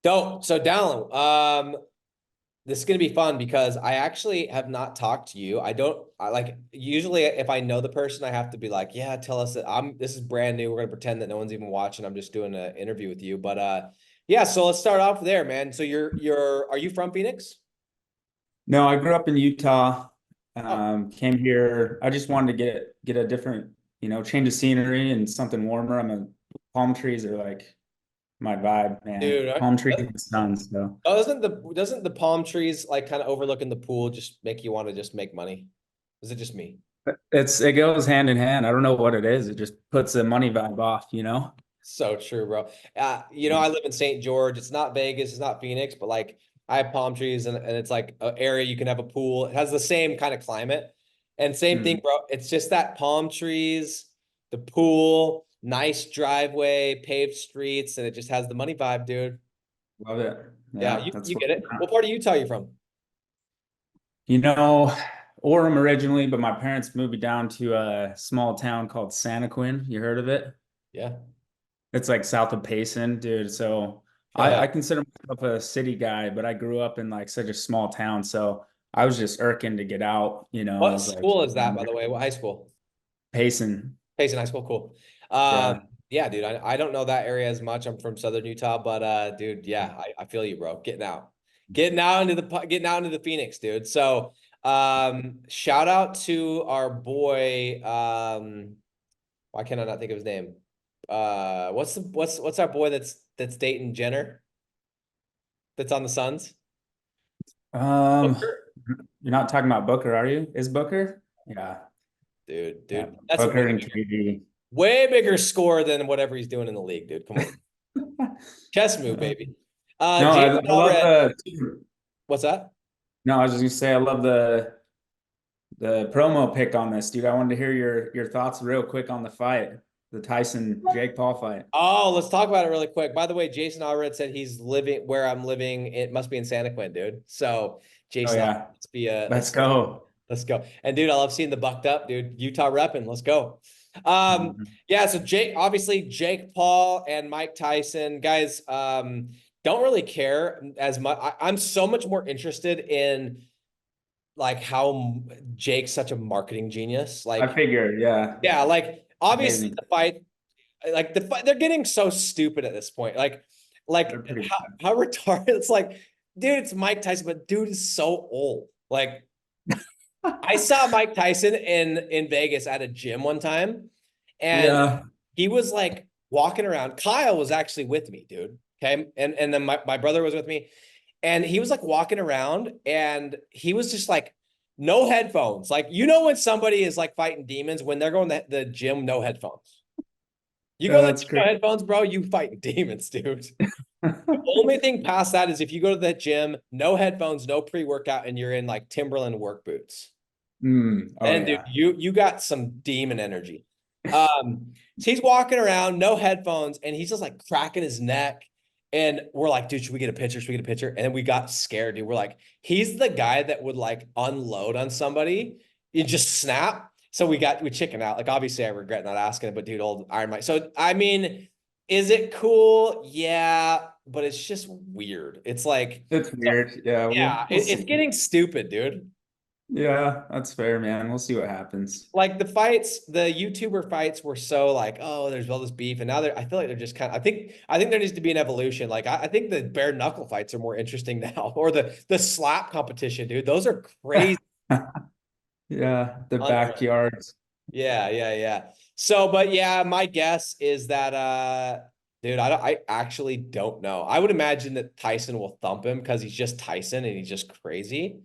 Dope. So Dallan, this is gonna be fun because I actually have not talked to you. I like usually if I know the person, I have to be like, yeah, tell us that this is brand new. We're gonna pretend that no one's even watching. I'm just doing an interview with you. But yeah, so let's start off there, man. So are you from Phoenix? No, I grew up in Utah. Oh, Came here. I just wanted to get a different, change of scenery and something warmer. Palm trees are like my vibe, man. dude. Palm trees and sun. So Doesn't the palm trees like kind of overlooking the pool just make you want to just make money? Is it just me? it goes hand in hand. I don't know what it is. It just puts the money vibe off. So true, bro. I live in St. George. It's not Vegas, it's not Phoenix, but like I have palm trees and it's like an area you can have a pool. It has the same kind of climate. And same thing, Mm, bro. It's just that palm trees, the pool, nice driveway, paved streets, and it just has the money vibe, dude. love it. Yeah, Yeah, you that's what. get it. What part of Utah are you from? You know, Orem originally, but my parents moved me down to a small town called Santaquin. You heard of it? Yeah. It's like south of Payson, dude. So I consider myself a city guy, but I grew up in like such a small town. So I was just irking to get out, I What was like, school is that, by the way? What high school? Payson. Payson High School, cool. Yeah. Yeah, dude, I don't know that area as much. I'm from Southern Utah, but dude, yeah, I feel you, bro. Getting out into the Phoenix, dude. So, shout out to our boy. Why can I not think of his name? What's our boy that's dating Jenner? That's on the Suns. Um, Booker? you're not talking about Booker, are you? Is Booker? Yeah. Yeah. Dude, that's a Booker and KD. way bigger score than whatever he's doing in the league, dude. Come on, chess move, baby. No, Jason I love Allred. What's that? no, I was just gonna say I love the promo pick on this, dude. I wanted to hear your thoughts real quick on the fight, the Tyson Jake Paul fight. Oh, let's talk about it really quick. By the way, Jason Allred said he's living where I'm living. It must be in Santa Quinn, dude. So Oh Jason Allred yeah. must be Let's go. let's go. And dude, I love seeing the bucked up, dude. Utah repping. Let's go. Um, Mhm. yeah, so obviously Jake Paul and Mike Tyson, guys, don't really care as much. I'm so much more interested in like how Jake's such a marketing genius. I Like, figured, yeah. yeah, like obviously Amazing. the fight like they're getting so stupid at this point. They're Like pretty how retarded. It's like, dude, it's Mike Tyson, but dude is so old. Like I saw Mike Tyson in Vegas at a gym one time, and yeah. he was like walking around. Kyle was actually with me, dude. Okay. And then my brother was with me, and he was like walking around and he was just like no headphones. Like, when somebody is like fighting demons when they're going to the gym, no headphones. You go to the That's gym, no great. headphones, bro, you fighting demons, dude. The only thing past that is if you go to the gym, no headphones, no pre-workout, and you're in like Timberland work boots. Oh Then, dude, yeah. you got some demon energy. So he's walking around, no headphones, and he's just like cracking his neck. And we're like, dude, should we get a picture? Should we get a picture? And then we got scared, dude. We're like, he's the guy that would like unload on somebody. You just snap. So we chicken out. Like, obviously, I regret not asking it, but dude, old Iron Mike. So I mean, is it cool? Yeah, but it's just weird. It's like, It's so weird. Yeah, yeah, we'll it's see. getting stupid, dude. Yeah, that's fair, man. We'll see what happens. Like the YouTuber fights were so like, oh, there's all this beef, and now I feel like they're just kind of. I think there needs to be an evolution. Like I think the bare knuckle fights are more interesting now, or the slap competition, dude. Those are crazy. Yeah, the Unreal. backyards. Yeah, yeah, yeah. So, but yeah, my guess is that dude, I actually don't know. I would imagine that Tyson will thump him because he's just Tyson and he's just crazy.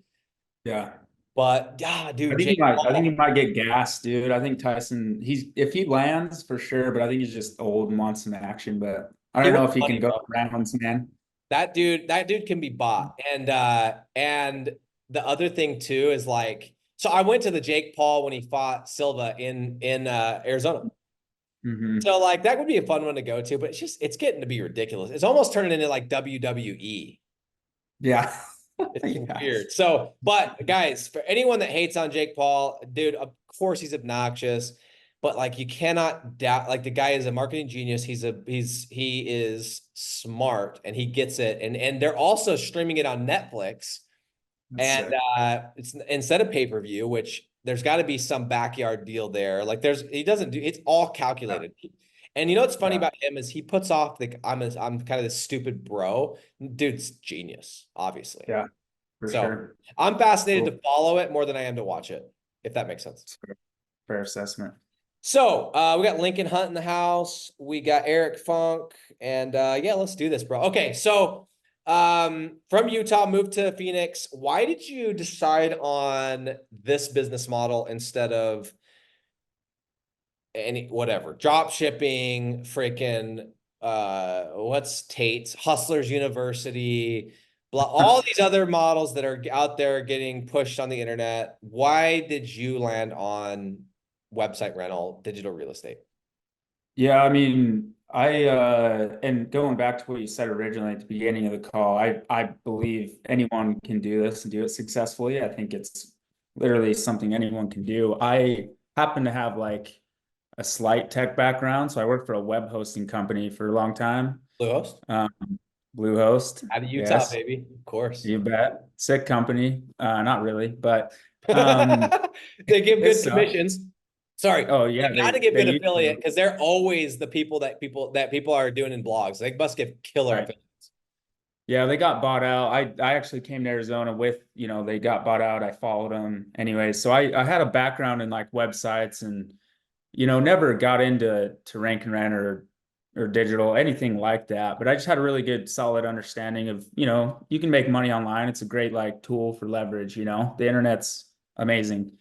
Yeah. But yeah, dude, Jake I think he Paul. might get gassed, dude. I think Tyson, if he lands for sure, but I think he's just old and wants some action. But I He don't know wants if he can money, go bro. rounds, man. That dude can be bought. And the other thing too is like, so I went to the Jake Paul when he fought Silva in Arizona. Hmm. So like that would be a fun one to go to, but it's getting to be ridiculous. It's almost turning into like WWE. Yeah. It's Yeah. weird. So, but guys, for anyone that hates on Jake Paul, dude, of course he's obnoxious. but like you cannot doubt, like the guy is a marketing genius. He is smart and he gets it. And they're also streaming it on Netflix. That's And sick. it's instead of pay-per-view, which there's got to be some backyard deal there. Like he doesn't do, it's all Yeah. calculated. And you know what's funny Yeah. about him is he puts off the I'm kind of this stupid bro. Dude's genius, obviously. Yeah, for So sure. I'm fascinated Cool. to follow it more than I am to watch it, if that makes sense. Fair assessment. So we got Lincoln Hunt in the house. We got Eric Funk, and yeah, let's do this, bro. Okay, so from Utah, moved to Phoenix. Why did you decide on this business model instead of any whatever drop shipping, freaking what's Tate's Hustlers University, blah, all these other models that are out there getting pushed on the internet? Why did you land on website rental, digital real estate? Yeah, I mean, and going back to what you said originally at the beginning of the call, I believe anyone can do this and do it successfully. I think it's literally something anyone can do. I happen to have like a slight tech background, so I worked for a web hosting company for a long time. Bluehost Um, Bluehost, out of Utah, yes, baby, of course. you bet. Sick company. Not really, but um, They give it good sucked. commissions. Sorry, Oh yeah, they got to give they good used affiliate to. because they're always the people are doing in blogs. They must give killer Right. affiliates. Yeah, they got bought out. I actually came to Arizona with, they got bought out. I followed them anyway. So I had a background in like websites and, never got into rank and rent or digital, anything like that. But I just had a really good solid understanding of, you can make money online. It's a great like tool for leverage, the internet's amazing.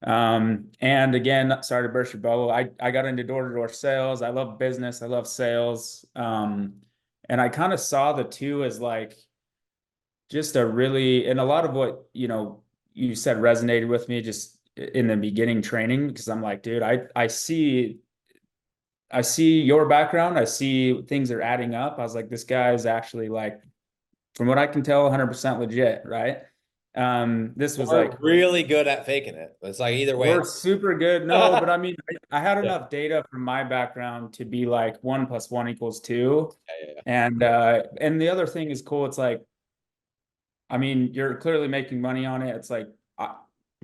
And again, sorry to burst your bubble. I got into door-to-door sales. I love business. I love sales. And I kind of saw the two as like just a really, and a lot of what, you said resonated with me just in the beginning training, because I'm like, dude, I see your background. I see things are adding up. I was like, this guy is actually like, from what I can tell, 100% legit, right? This was We're like really good at faking it. It's like either way. We're super good. No, but I mean, I had Yeah, enough data from my background to be like 1 + 1 = 2. yeah, And the other thing is cool. It's like, I mean, you're clearly making money on it. It's like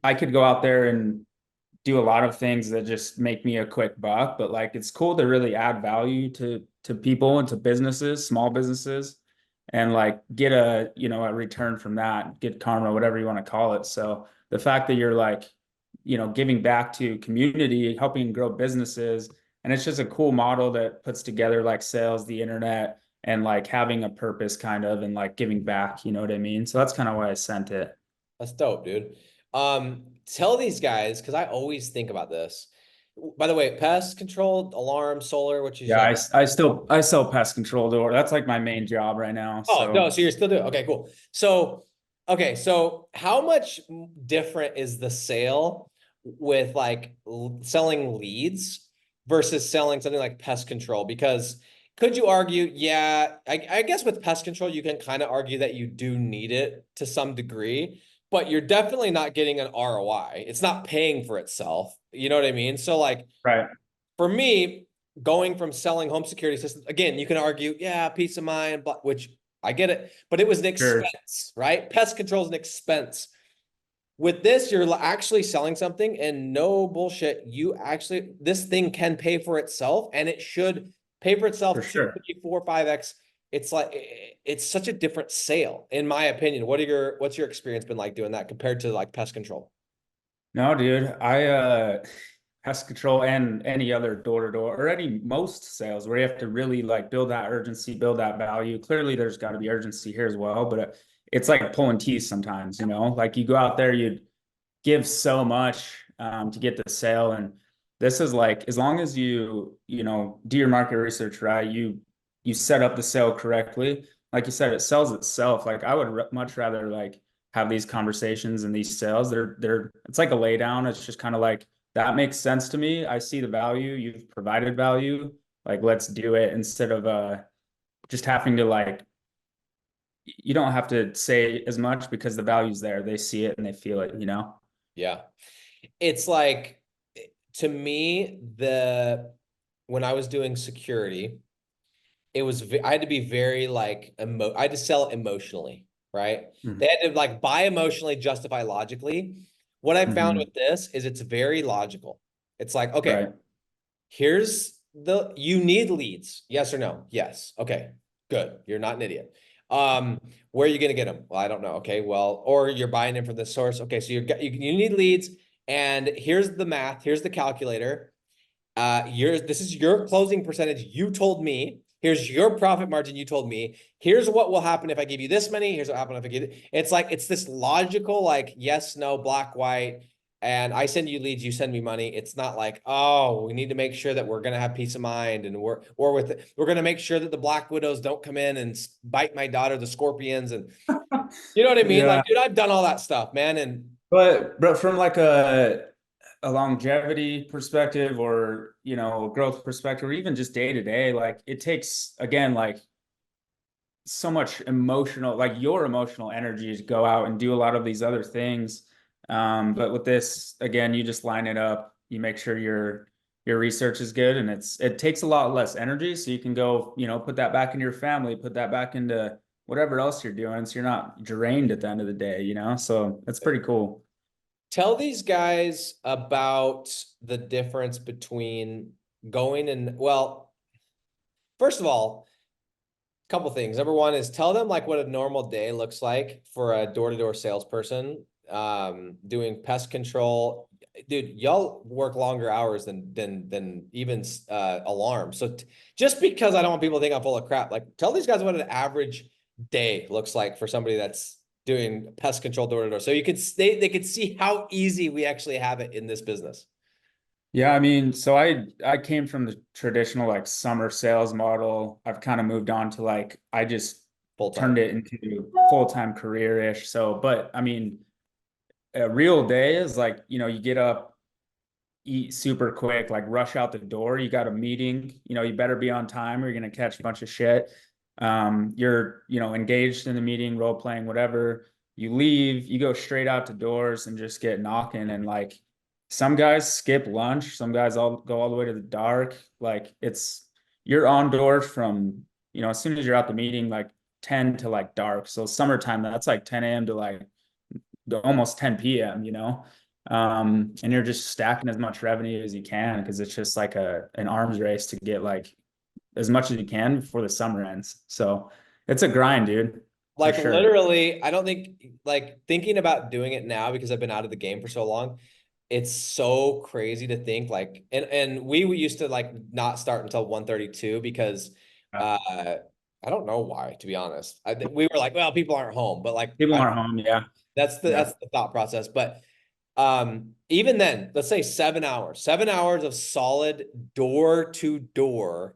I could go out there and do a lot of things that just make me a quick buck, but like it's cool to really add value to people and to businesses, small businesses, and like get a return from that, get karma, whatever you want to call it. So the fact that you're like, giving back to community, helping grow businesses, and it's just a cool model that puts together like sales, the internet, and like having a purpose kind of and like giving back, you know what I mean? So that's kind of why I sent it. that's dope, dude. Tell these guys because I always think about this. By the way, pest control, alarm, solar, what you Yeah, said. I sell pest control door. That's like my main job right now. Oh, no, So so you're still doing okay, cool. So, okay, so how much different is the sale with like selling leads versus selling something like pest control? Because could you argue, yeah, I guess with pest control, you can kind of argue that you do need it to some degree, but you're definitely not getting an ROI. It's not paying for itself. You know what I mean? So, like, right, for me, going from selling home security systems, again, you can argue, yeah, peace of mind, but which I get it, but it was an sure, expense, right? Pest control is an expense. With this, you're actually selling something, and no bullshit, this thing can pay for itself, and it should pay for for itself two, sure. three, four, 5x. It's like it's such a different sale, in my opinion. What's your experience been like doing that compared to like pest control? No, dude, I pest control and any other door to door or any most sales where you have to really like build that urgency, build that value. Clearly, there's got to be urgency here as well, but it's like pulling teeth sometimes. Like you go out there, you give so much to get the sale, and this is like as long as you do your market research right, you set up the sale correctly. Like you said, it sells itself. Like I would much rather like have these conversations and these sales. They're it's like a lay down. It's just kind of like that makes sense to me. I see the value. You've provided value. Like let's do it instead of just having to like you don't have to say as much because the value's there. They see it and they feel it. Yeah. It's like to me, when I was doing security, I had to be very like I had to sell emotionally, right? Mhm. They had to like buy emotionally, justify logically. What I found Mhm. with this is it's very logical. It's like, okay, Right. you need leads. Yes or no? Yes. Okay, good. You're not an idiot. Where are you going to get them? Well, I don't know. Okay, well, or you're buying them from the source. Okay, so you need leads, and here's the math. Here's the calculator. This is your closing percentage you told me. Here's your profit margin you told me. Here's what will happen if I give you this many. Here's what happen if I give it. It's like it's this logical, like yes, no, black, white. And I send you leads, you send me money. It's not like, oh, we need to make sure that we're gonna have peace of mind, and we're gonna make sure that the black widows don't come in and bite my daughter, the scorpions, and you know what I mean? Yeah. Like, dude, I've done all that stuff, man. And But from like a longevity perspective, or growth perspective, or even just day to day, like it takes, again, like so much emotional, like your emotional energy to go out and do a lot of these other things. But with this, again, you just line it up, you make sure your research is good, and it takes a lot less energy, so you can go, put that back into your family, put that back into whatever else you're doing, so you're not drained at the end of the day. So it's pretty cool. tell these guys about the difference between going and, well, first of all, a couple things. Number one is tell them like what a normal day looks like for a door-to-door salesperson doing pest control. Dude, y'all work longer hours than even alarm. So just because I don't want people to think I'm full of crap, like tell these guys what an average day looks like for somebody that's doing pest control door to door. So they could see how easy we actually have it in this business. Yeah, I mean, so I came from the traditional like summer sales model. I've kind of moved on to like I just Full turned time. it into full-time career-ish. So, but I mean, a real day is like, you get up, eat super quick, like rush out the door. You got a meeting, you better be on time or you're gonna catch a bunch of shit. You're, engaged in the meeting, role playing, whatever. You leave, you go straight out to doors and just get knocking. And like some guys skip lunch, some guys all go all the way to the dark. Like you're on doors from, as soon as you're out the meeting, like 10 to like dark. So summertime, that's like 10 a.m. to like almost 10 p.m. And you're just stacking as much revenue as you can, because it's just like an arms race to get like as much as you can before the summer ends. So it's a grind, dude, for Like sure. literally, I don't think like thinking about doing it now because I've been out of the game for so long. It's so crazy to think like, and we used to like not start until 1:32 because Yeah. I don't know why, to be honest. We were like, well, people aren't home, but like People aren't home. Yeah. Yeah. that's the thought process. But even then, let's say 7 hours, 7 hours of solid door to door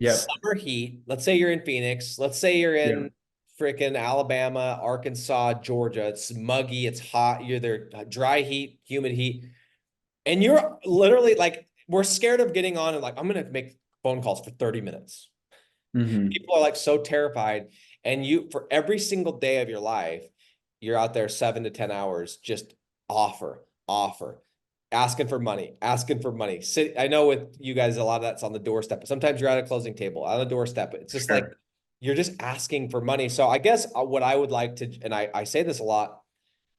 Yep. summer heat. Let's say you're in Phoenix. Let's say you're in Yep. freaking Alabama, Arkansas, Georgia. It's muggy, it's hot. You're there, dry heat, humid heat. And you're literally like, we're scared of getting on and like, I'm going to make phone calls for 30 minutes. Hmm. People are like so terrified. And for every single day of your life, you're out there 7 to 10 hours, just offer, asking for money. I know with you guys, a lot of that's on the doorstep, but sometimes you're at a closing table on the doorstep. It's just like, Sure. you're just asking for money. So I guess what I would like to, and I say this a lot,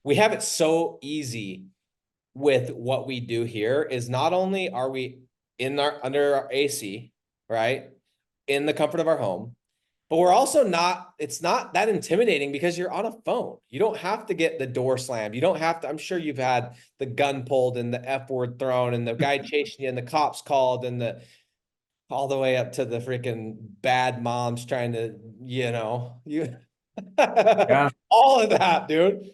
we have it so easy with what we do here is not only are we under our AC, right? In the comfort of our home, but we're also not, it's not that intimidating because you're on a phone. You don't have to get the door slammed. You don't have to, I'm sure you've had the gun pulled and the F word thrown and the guy chasing you and the cops called and all the way up to the freaking bad moms trying to, you Yeah. all of that, dude.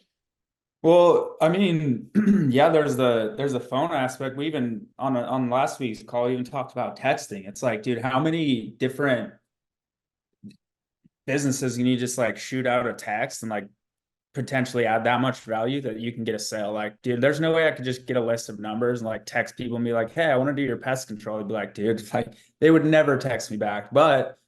Well, I mean, yeah, there's the phone aspect. We even on last week's call we even talked about texting. It's like, dude, how many different businesses can you just like shoot out a text and like potentially add that much value that you can get a sale? Like, dude, there's no way I could just get a list of numbers and like text people and be like, hey, I want to do your pest control. I'd be like, dude, like they would never text me back. But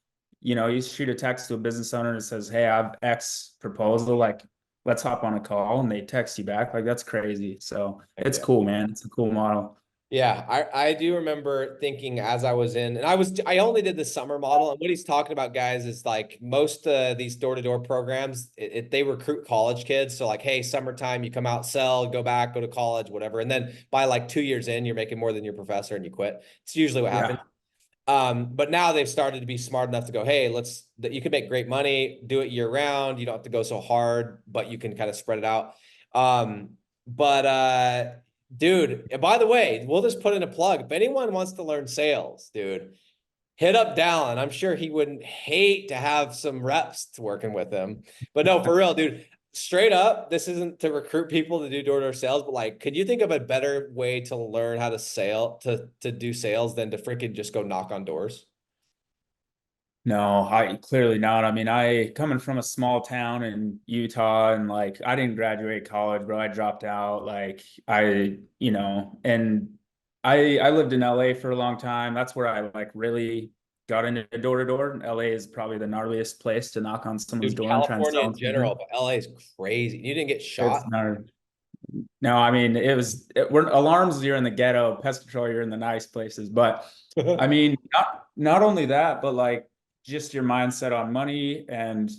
you shoot a text to a business owner that says, hey, I have X proposal, like let's hop on a call, and they text you back. Like that's crazy. So Heck it's yeah. cool, man. It's a cool model. Yeah, I do remember thinking as I was in, and I only did the summer model, and what he's talking about, guys, is like most these door-to-door programs, they recruit college kids. So like, hey, summertime, you come out, sell, go back, go to college, whatever, and then by like 2 years in, you're making more than your professor, and you quit. It's usually what happens. Yeah. But now they've started to be smart enough to go, hey, you can make great money, do it year round. You don't have to go so hard, but you can kind of spread it out. But dude, and by the way, we'll just put in a plug. If anyone wants to learn sales, dude, hit up Dallan. I'm sure he wouldn't hate to have some reps to working with him. But no, for real, dude, straight up, this isn't to recruit people to do door-to-door sales, but like, could you think of a better way to learn how to to do sales than to freaking just go knock on doors? No, I clearly not. I mean, I coming from a small town in Utah and like I didn't graduate college, bro. I dropped out. Like and I lived in LA for a long time. That's where I like really got into door to door. LA is probably the gnarliest place to knock on someone's Dude, door and try and California sell in them something. general, but LA is crazy. You didn't get It's shot? not. No, I mean, we're alarms, you're in the ghetto, pest control, you're in the nice places. But I mean, not only that, but like just your mindset on money and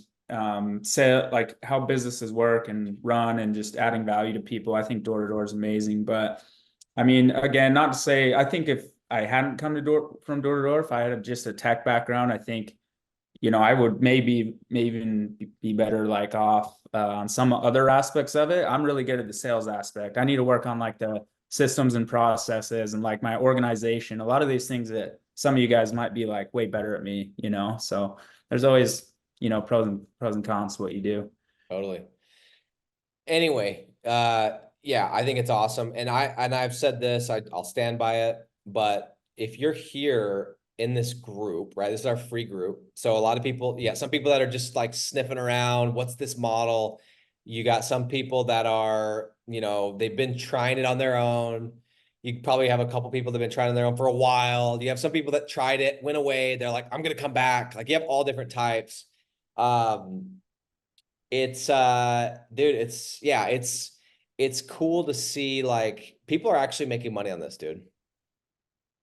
say like how businesses work and run and just adding value to people. I think door to door is amazing. But I mean, again, not to say I think if I hadn't come to door to door, if I had just a tech background, I think I would maybe even be better like off on some other aspects of it. I'm really good at the sales aspect. I need to work on like the systems and processes and like my organization. A lot of these things that some of you guys might be like way better at me. So there's always, pros and cons to what you do. Totally. Anyway, yeah, I think it's awesome. And I've said this, I'll stand by it. But if you're here in this group, right? This is our free group. So a lot of people, yeah, some people that are just like sniffing around, what's this model? You got some people that are, they've been trying it on their own. You probably have a couple people that have been trying on their own for a while. You have some people that tried it, went away. They're like, I'm gonna come back. Like you have all different types. Um, it's dude, it's cool to see like people are actually making money on this, dude.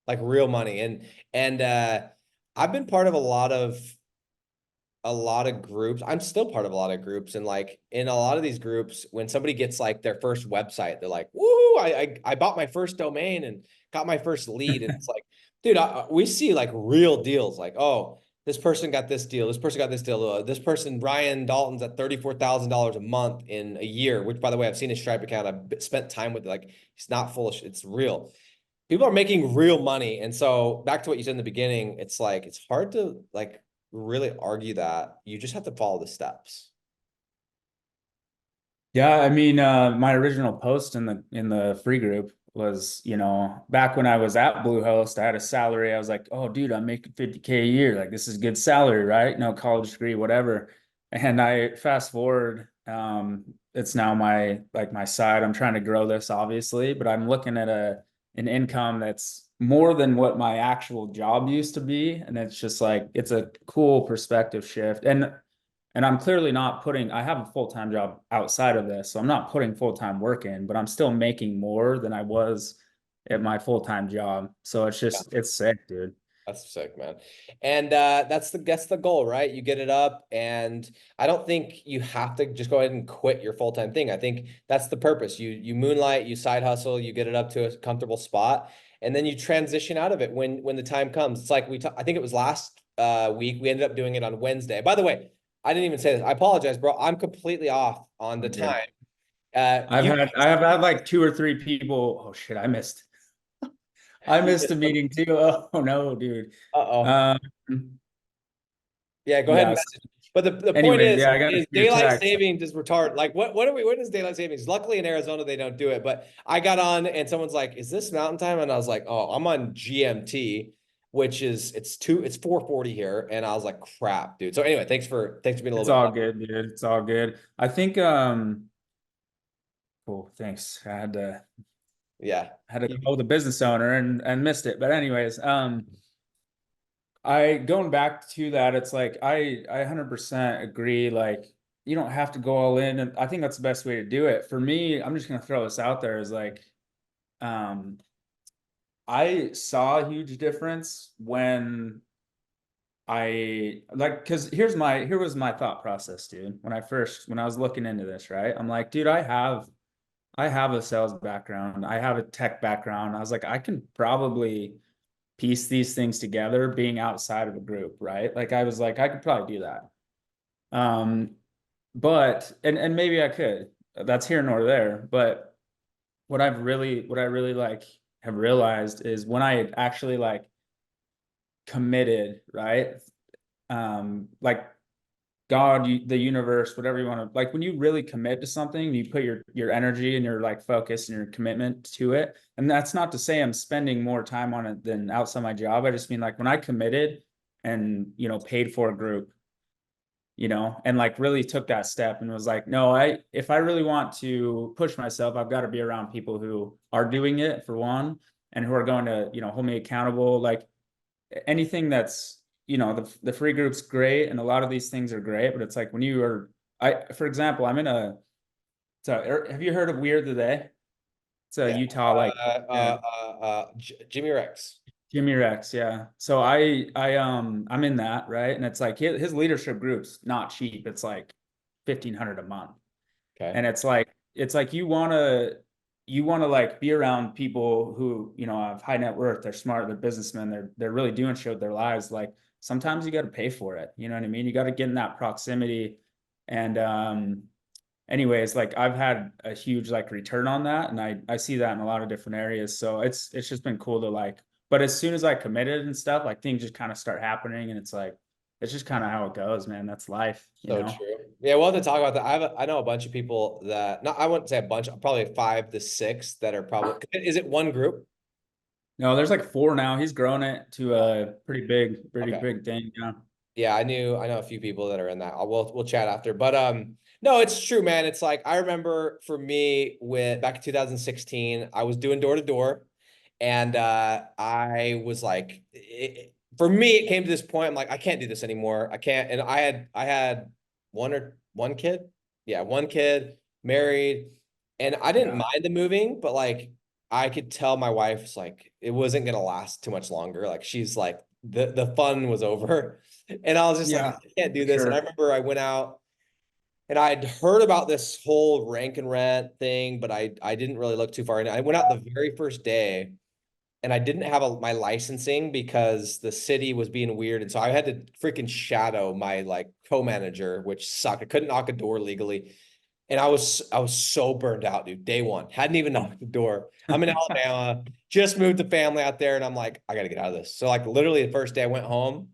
Like real money. And I've been part of a lot of groups. I'm still part of a lot of groups. And like in a lot of these groups, when somebody gets like their first website, they're like, woo, I bought my first domain and got my first lead. And it's like, dude, we see like real deals like, oh, this person got this deal. This person got this deal. This person, Ryan Dalton's at $34,000 a month in a year, which by the way, I've seen his Stripe account. I've spent time with it. Like, he's not full of shit. It's real. People are making real money. And so back to what you said in the beginning, it's like, it's hard to like really argue that. You just have to follow the steps. Yeah, I mean, my original post in the free group was, back when I was at Bluehost, I had a salary. I was like, oh, dude, I'm making 50K a year. Like, this is good salary, right? No college degree, whatever. And I fast forward, it's now my side. I'm trying to grow this, obviously, but I'm looking at an income that's more than what my actual job used to be. And it's just like, it's a cool perspective shift. And I'm clearly not I have a full-time job outside of this, so I'm not putting full-time work in, but I'm still making more than I was at my full-time job. So it's sick, dude. That's sick, man. And that's the goal, right? You get it up, and I don't think you have to just go ahead and quit your full-time thing. I think that's the purpose. You moonlight, you side hustle, you get it up to a comfortable spot, and then you transition out of it when the time comes. It's like I think it was last week we ended up doing it on Wednesday. By the way, I didn't even say this. I apologize, bro. I'm completely off on the Okay. time. I've had I have had like two or three people. Oh shit, I missed a meeting too. Oh no, dude. Uh-oh. Um, Yeah, go ahead and yeah. message. But the point Anyways, is, yeah, I got is your daylight text. savings is retarded. Like what is daylight savings? Luckily in Arizona they don't do it, but I got on and someone's like, "Is this mountain time?" And I was like, "Oh, I'm on GMT, which is it's 4:40 here." And I was like, "Crap, dude." So anyway, thanks for being a It's little bit. all good, dude. It's all good. I think cool, thanks. Yeah. I had to call the business owner and missed it. But anyways, I going back to that, it's like I 100% agree. Like you don't have to go all in, and I think that's the best way to do it. For me, I'm just gonna throw this out there is like, um, I saw a huge difference when I like, because here was my thought process, dude. When I was looking into this, right? I'm like, dude, I have a sales background. I have a tech background. I was like, I can probably piece these things together being outside of a group, right? Like I was like, I could probably do that. Um, but and maybe I could. That's here nor there. But what I really like have realized is when I actually like committed, right? Like God, the universe, whatever you want to like, when you really commit to something, you put your energy and your like focus and your commitment to it. And that's not to say I'm spending more time on it than outside my job. I just mean like when I committed and paid for a group, and like really took that step and was like, no, if I really want to push myself, I've got to be around people who are doing it for one, and who are going to, hold me accountable. Like anything that's, the free group's great, and a lot of these things are great, but it's like when you are, for example, I'm in a, so have you heard of Weird Today? It's a Yeah. Utah, like, yeah, Jimmy Rex. Jimmy Rex, yeah. So I'm in that, right? And it's like his leadership group's not cheap. It's like 1,500 a month. Okay. And it's like you want to like be around people who, have high net worth, they're smart, they're businessmen, they're really doing shit with their lives. Like sometimes you got to pay for it. You know what I mean? You got to get in that proximity. And anyways, like I've had a huge like return on that, and I see that in a lot of different areas. So it's just been cool to like, but as soon as I committed and stuff, like things just kind of start happening, and it's like it's just kind of how it goes, man. That's life, So true. Yeah, we'll have to talk about that. I know a bunch of people that, no, I wouldn't say a bunch, probably 5 to 6 that are probably, is it one group? No, there's like four now. He's grown it to Oh, a pretty okay. big thing. Yeah. Yeah, I know a few people that are in that. We'll chat after. But no, it's true, man. It's like I remember for me with back in 2016, I was doing door to door, and I was like, for me, it came to this point. I'm like, I can't do this anymore. I can't. And I had one kid. Yeah, one kid, married, and I didn't Yeah. mind the moving, but like I could tell my wife's like it wasn't gonna last too much longer. Like she's like the fun was over. And I was just like, I Yeah, can't do for this. And I sure. remember I went out and I'd heard about this whole rank and rent thing, but I didn't really look too far. And I went out the very first day and I didn't have my licensing because the city was being weird. And so I had to freaking shadow my like co-manager, which sucked. I couldn't knock a door legally. And I was so burned out, dude. Day one, hadn't even knocked the door. I'm in Alabama, just moved the family out there, and I'm like, I gotta get out of this. So like literally the first day I went home.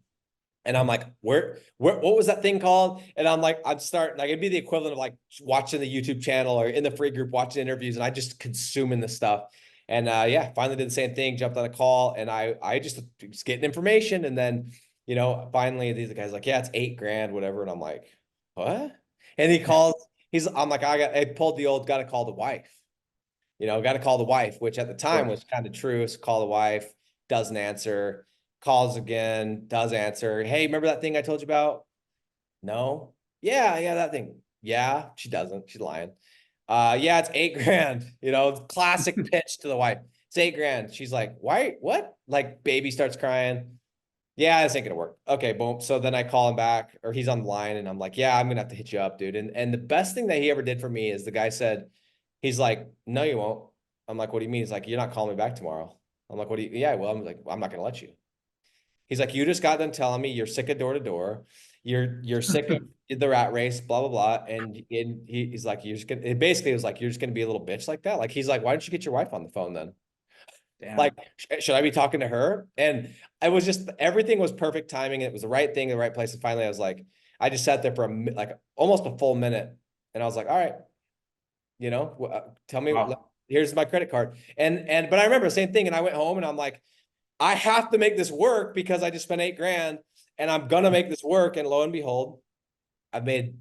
And I'm like, what was that thing called? And I'm like, I'd start like it'd be the equivalent of like watching the YouTube channel or in the free group watching interviews, and I just consuming the stuff. And yeah, finally did the same thing, jumped on a call, and I just was getting information, and then finally these guys like, yeah, it's 8 grand, whatever, and I'm like, what? And he calls, I'm like, I pulled the old, got to call the wife, got to call the wife, which at the Of time was course. kind of true. So call the wife, doesn't answer, calls again, does answer. Hey, remember that thing I told you about? No. Yeah, yeah, that thing. Yeah, she doesn't. She's lying. Yeah, it's 8 grand. Classic pitch to the wife. It's 8 grand. She's like, why? What? Like, baby starts crying. Yeah, this ain't gonna work. Okay, boom. So then I call him back, or he's on the line, and I'm like, yeah, I'm gonna have to hit you up, dude. And the best thing that he ever did for me is the guy said, he's like, no, you won't. I'm like, what do you mean? He's like, you're not calling me back tomorrow. I'm like, what do you? Yeah, well, I'm like, I'm not gonna let you. He's like, you just got done telling me you're sick of door to door. You're sick of the rat race, blah blah blah. And he's like, you're just gonna. It basically was like, you're just gonna be a little bitch like that. Like he's like, why don't you get your wife on the phone then? Like, Damn. should I be talking to her? And I was just everything was perfect timing. It was the right thing, the right place. And finally, I was like, I just sat there for like almost a full minute, and I was like, all right, tell me. Wow. Here's my credit card. But I remember the same thing, and I went home, and I'm like, I have to make this work because I just spent 8 grand, and I'm gonna make this work. And lo and behold, I've made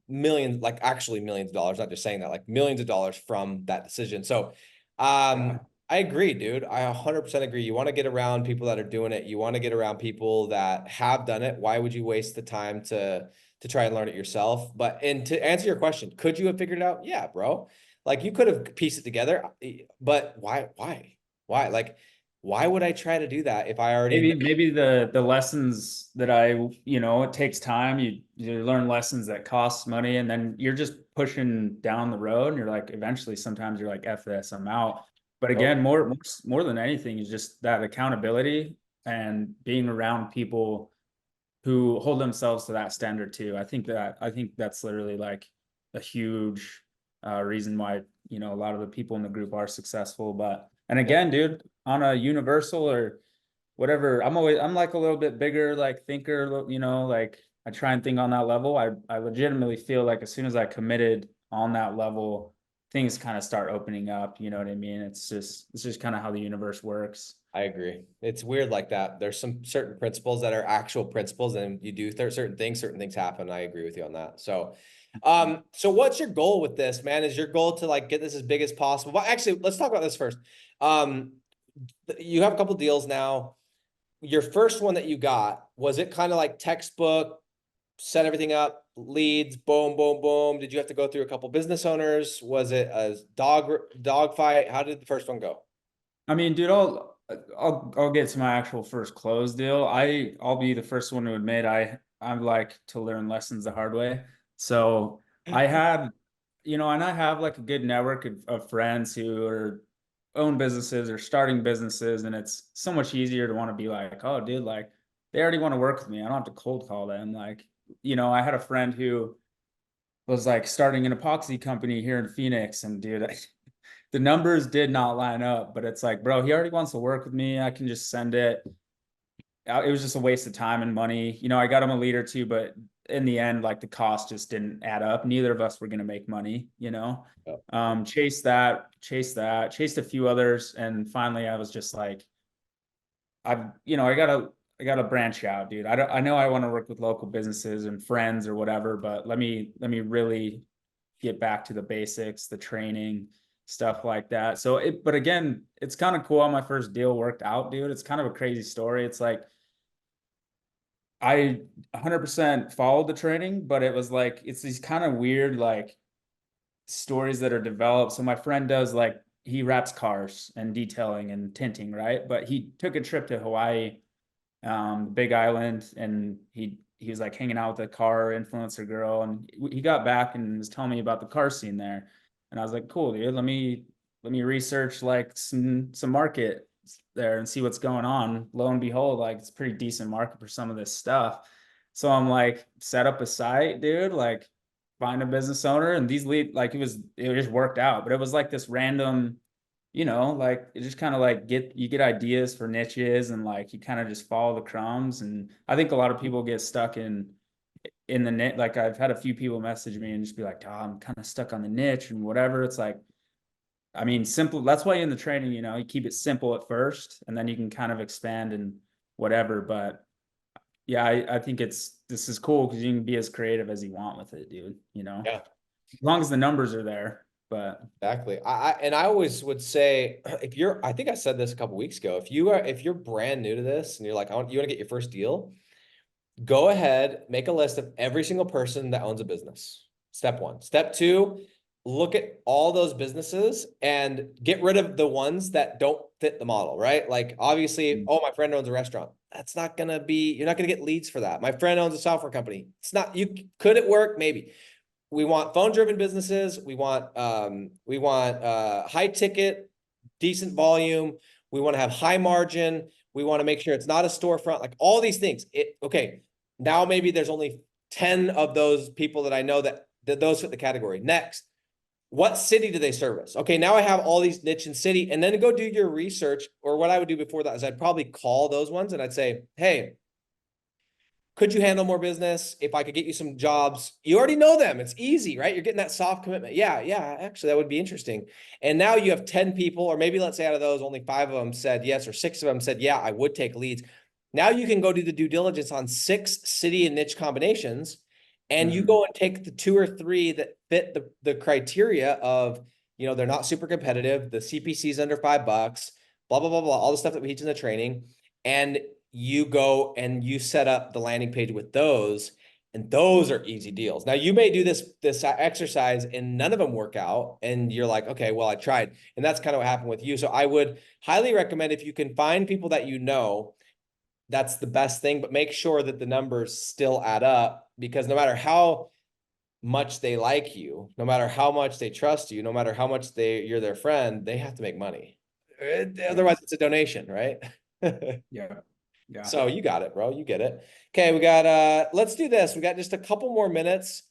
millions, like actually millions of dollars, not just saying that, like millions of dollars from that decision. So, Yeah. I agree, dude. I 100% agree. You want to get around people that are doing it. You want to get around people that have done it. Why would you waste the time to try and learn it yourself? And to answer your question, could you have figured it out? Yeah, bro. Like you could have pieced it together, but why? Like Why would I try to do that if I already know? Maybe the lessons that it takes time. You learn lessons that cost money, and then you're just pushing down the road, and you're like, eventually, sometimes you're like, F this, I'm out. But Oh, again, more than anything is just that accountability and being around people who hold themselves to that standard too. I think that's literally like a huge reason why, a lot of the people in the group are successful. But and yeah, again, dude, on a universal or whatever, I'm like a little bit bigger, like thinker, like I try and think on that level. I legitimately feel like as soon as I committed on that level, things kind of start opening up. You know what I mean? It's just kind of how the universe works. I agree. It's weird like that. There's some certain principles that are actual principles, and you do certain things happen. I agree with you on that. So, so what's your goal with this, man? Is your goal to like get this as big as possible? Well, actually, let's talk about this first. Um, you have a couple deals now. Your first one that you got, was it kind of like textbook, set everything up, leads, boom, boom, boom? Did you have to go through a couple business owners? Was it a dog fight? How did the first one go? I mean, dude, I'll get to my actual first close deal. I'll be the first one to admit I like to learn lessons the hard way. So I had, and I have like a good network of friends who are own businesses or starting businesses, and it's so much easier to want to be like, oh, dude, like they already want to work with me. I don't have to cold call them. Like, I had a friend who was like starting an epoxy company here in Phoenix, and dude, the numbers did not line up, but it's like, bro, he already wants to work with me. I can just send it. It was just a waste of time and money. I got him a lead or two, but in the end, like the cost just didn't add up. Neither of us were going to make money. Oh, Chased a few others. And finally I was just like, I gotta branch out, dude. I know I want to work with local businesses and friends or whatever, but let me really get back to the basics, the training, stuff like that. But again, it's kind of cool how my first deal worked out, dude. It's kind of a crazy story. It's like I 100% followed the training, but it was like it's these kind of weird like stories that are developed. So my friend does like he wraps cars and detailing and tinting, right? But he took a trip to Hawaii, Big Island, and he was like hanging out with a car influencer girl, and he got back and was telling me about the car scene there, and I was like, cool, dude, let me research like some market there and see what's going on. Lo and behold, like it's a pretty decent market for some of this stuff. So I'm like, set up a site, dude, like find a business owner, and these lead like it just worked out, but it was like this random, like it just kind of like you get ideas for niches, and like you kind of just follow the crumbs. And I think a lot of people get stuck in the niche. Like I've had a few people message me and just be like, oh, I'm kind of stuck on the niche and whatever. It's like, I mean, simple. That's why in the training, you keep it simple at first, and then you can kind of expand and whatever. But yeah, I think this is cool because you can be as creative as you want with it, dude. yeah. As long as the numbers are there. But Exactly. I always would say if you're, I think I said this a couple weeks ago, if you're brand new to this and you're like, you want to get your first deal, go ahead, make a list of every single person that owns a business. Step one. Step two, look at all those businesses and get rid of the ones that don't fit the model, right? Like obviously, oh, my friend owns a restaurant. That's not gonna be, you're not gonna get leads for that. My friend owns a software company. It's not, could it work? Maybe. We want phone driven businesses. We want high ticket, decent volume. We want to have high margin. We want to make sure it's not a storefront, like all these things. Okay. Now maybe there's only 10 of those people that I know that those fit the category. Next, what city do they service? Okay, now I have all these niche and city, and then go do your research. Or what I would do before that is I'd probably call those ones and I'd say, hey, could you handle more business if I could get you some jobs? You already know them. It's easy, right? You're getting that soft commitment. Yeah, yeah, actually, that would be interesting. And now you have 10 people, or maybe let's say out of those, only 5 of them said yes, or 6 of them said, yeah, I would take leads. Now you can go do the due diligence on 6 city and niche combinations, and you mhm. go and take the 2 or 3 that fit the criteria of, they're not super competitive, the CPC is under $5, blah, blah, blah, blah, all the stuff that we teach in the training. And you go and you set up the landing page with those, And those are easy deals. Now you may do this exercise and none of them work out. And you're like, okay, well, I tried. And that's kind of what happened with you. So I would highly recommend if you can find people that you know, that's the best thing, but make sure that the numbers still add up, because no matter how much they like you, no matter how much they trust you, no matter how much you're their friend, they have to make money. Yeah. Otherwise it's a donation, right? Yeah. Yeah. So you got it, bro. You get it. Okay, we got let's do this. We got just a couple more minutes.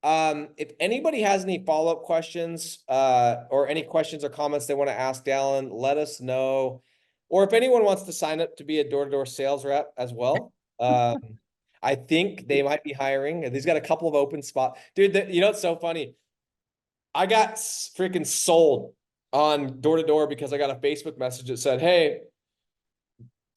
If anybody has any follow-up questions, or any questions or comments they want to ask Dallan, let us know. Or if anyone wants to sign up to be a door-to-door sales rep as well, I think they might be hiring. He's got a couple of open spots. Dude, you know, it's so funny. I got freaking sold on door-to-door because I got a Facebook message that said, hey,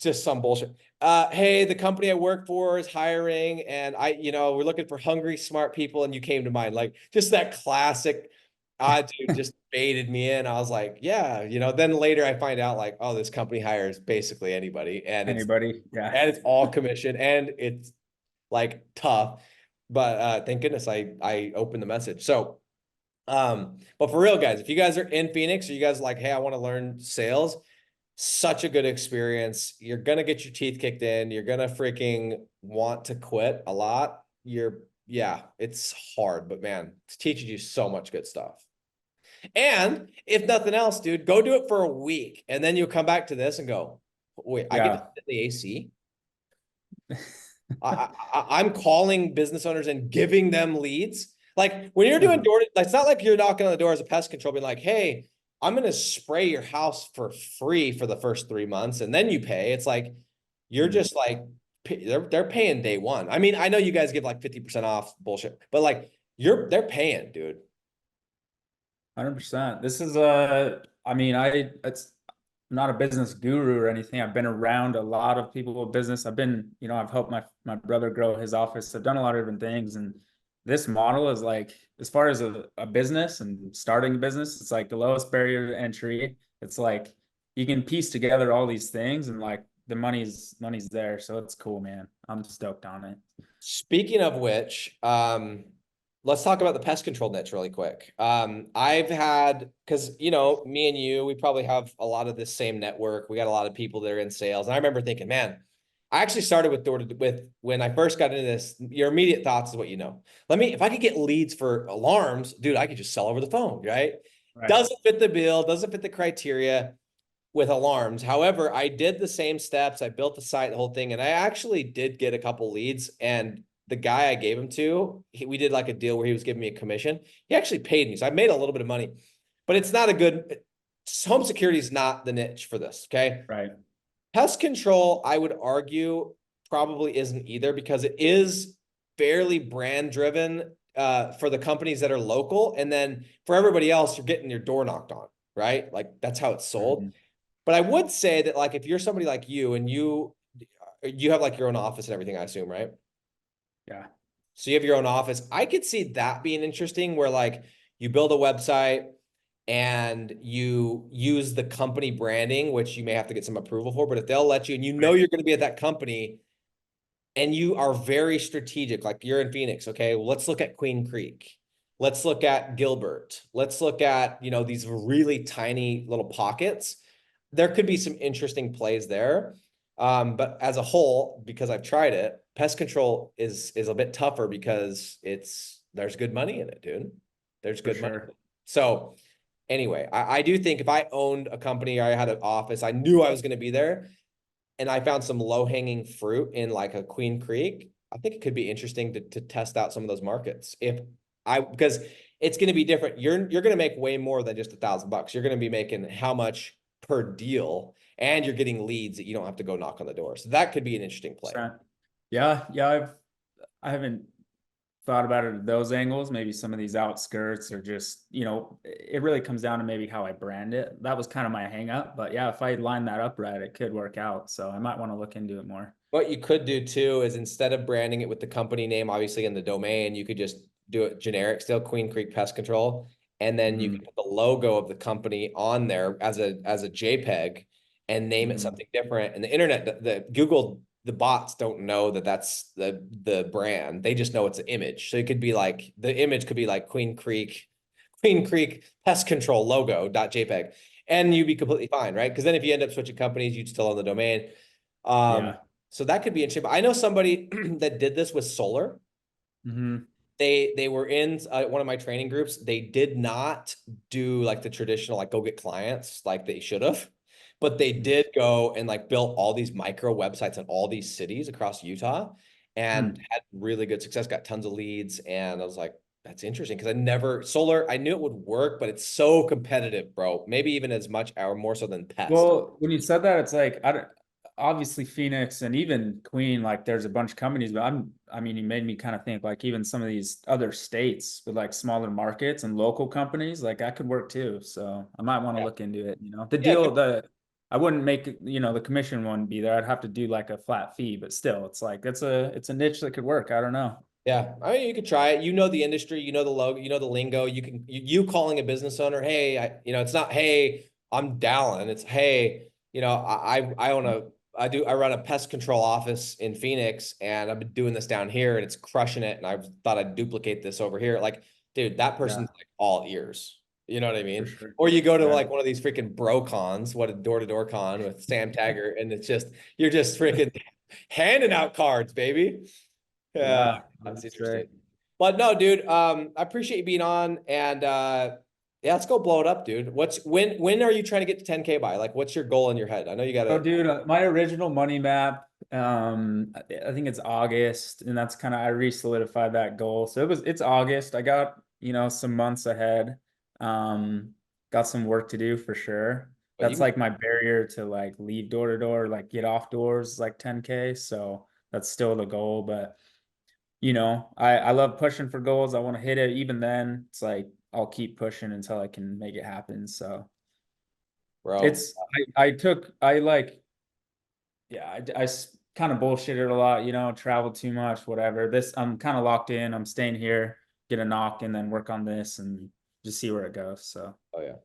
just some bullshit. Hey, the company I work for is hiring, and we're looking for hungry, smart people, and you came to mind. Like, just that classic, dude, just baited me in. I was like, yeah, then later I find out, like, oh, this company hires basically anybody, and Anybody? Yeah. it's all commission, and it's like tough. But thank goodness I opened the message. So but for real, guys, if you guys are in Phoenix, or you guys like, hey, I want to learn sales, such a good experience. You're gonna get your teeth kicked in. You're gonna freaking want to quit a lot. Yeah, it's hard, but man, it's teaching you so much good stuff. And if nothing else, dude, go do it for a week, and then you'll come back to this and go, wait, I get to Yeah. sit in the AC. I'm calling business owners and giving them leads. Like when you're doing door, it's not like you're knocking on the door as a pest control, being like, hey, I'm going to spray your house for free for the first 3 months and then you pay. It's like, you're just like, they're paying day one. I mean, I know you guys give like 50% off bullshit, but like they're paying, dude. 100%. This is I mean, I'm not a business guru or anything. I've been around a lot of people with business. I've helped my brother grow his office. I've done a lot of different things. And this model is like, as far as a business and starting a business, it's like the lowest barrier to entry. It's like you can piece together all these things and like the money's there. So it's cool, man. I'm stoked on it. Speaking of which, let's talk about the pest control niche really quick. I've had, because me and you, we probably have a lot of this same network. We got a lot of people that are in sales, and I remember thinking, man, I actually started with when I first got into this. Your immediate thoughts is what you know. If I could get leads for alarms, dude, I could just sell over the phone, right? Right. Doesn't fit the bill, doesn't fit the criteria with alarms. However, I did the same steps. I built the site, the whole thing, and I actually did get a couple leads. And the guy I gave him to, we did like a deal where he was giving me a commission. He actually paid me, so I made a little bit of money. But it's not a good. Home security is not the niche for this. Okay. Right. Pest control, I would argue, probably isn't either, because it is fairly brand driven for the companies that are local, and then for everybody else, you're getting your door knocked on, right? Like that's how it's sold. But I would say that, like, if you're somebody like you and you have like your own office and everything, I assume, right? Yeah. So you have your own office. I could see that being interesting, where like you build a website and you use the company branding, which you may have to get some approval for, but if they'll let you, and you're going to be at that company and you are very strategic, like you're in Phoenix, okay, well, let's look at Queen Creek. Let's look at Gilbert. Let's look at, these really tiny little pockets. There could be some interesting plays there. But as a whole, because I've tried it, pest control is a bit tougher because there's good money in it, dude. There's good money. So anyway, I do think if I owned a company or I had an office, I knew I was going to be there, and I found some low-hanging fruit in like a Queen Creek, I think it could be interesting to test out some of those markets. Because it's going to be different. You're going to make way more than just $1,000. You're going to be making how much per deal, and you're getting leads that you don't have to go knock on the door. So that could be an interesting play. Yeah, I haven't thought about it at those angles. Maybe some of these outskirts are just, it really comes down to maybe how I brand it. That was kind of my hang up, but yeah, if I line that up right, it could work out. So I might want to look into it more. What you could do too is, instead of branding it with the company name, obviously in the domain, you could just do it generic, still Queen Creek Pest Control. And then you can put the logo of the company on there as a JPEG and name it something different. And the internet, the Google the bots don't know that that's the brand. They just know it's an image. So it could be like the image could be like Queen Creek Pest Control logo .jpg, and you'd be completely fine, right? Because then if you end up switching companies, you'd still own the domain. Yeah. So that could be interesting. But I know somebody that did this with solar. Hmm. They were in one of my training groups. They did not do like the traditional like go get clients like they should have, but they did go and like built all these micro websites in all these cities across Utah and had really good success, got tons of leads. And I was like, that's interesting because I never solar, I knew it would work, but it's so competitive, bro. Maybe even as much or more so than pest. Well, when you said that, it's like I don't, obviously Phoenix and even Queen, like there's a bunch of companies, but I mean, you made me kind of think like even some of these other states with like smaller markets and local companies, like that could work too. So I might want to Yeah. look into it. The Yeah. deal, I wouldn't make it, the commission wouldn't be there. I'd have to do like a flat fee, but still, it's like it's a niche that could work. I don't know. Yeah, I mean, you could try it. You know the industry, you know the logo, you know the lingo. You calling a business owner, hey, it's not, hey, I'm Dallan. It's hey, I own I run a pest control office in Phoenix, and I've been doing this down here, and it's crushing it. And I thought I'd duplicate this over here. Like, dude, that Yeah, person's like all ears. You know what I for mean? sure. Or you go to Yeah. like one of these freaking bro cons, what a door-to-door con with Sam Taggart, and it's just you're just freaking handing out cards, baby. Yeah, Yeah, that's that's right. interesting. But no, dude, I appreciate you being on and yeah, let's go blow it up, dude. When are you trying to get to 10K by? Like what's your goal in your head? I know you Oh, gotta. dude, my original money map, I think it's August, and that's kind of I re-solidified that goal. So it's August. I got, some months ahead. Got some work to do for sure. But That's you like my barrier to like leave door to door, like get off doors, like 10K. So that's still the goal. But I love pushing for goals. I want to hit it. Even then, it's like I'll keep pushing until I can make it happen. So bro. it's I like yeah, kind of bullshitted a lot, traveled too much, whatever. This, I'm kind of locked in. I'm staying here, get a knock, and then work on this and just see where it goes. So Oh yeah.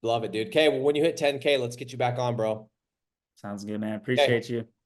Love it, dude. Okay, well when you hit 10K, let's get you back on, bro. sounds good, man. Okay. Appreciate you.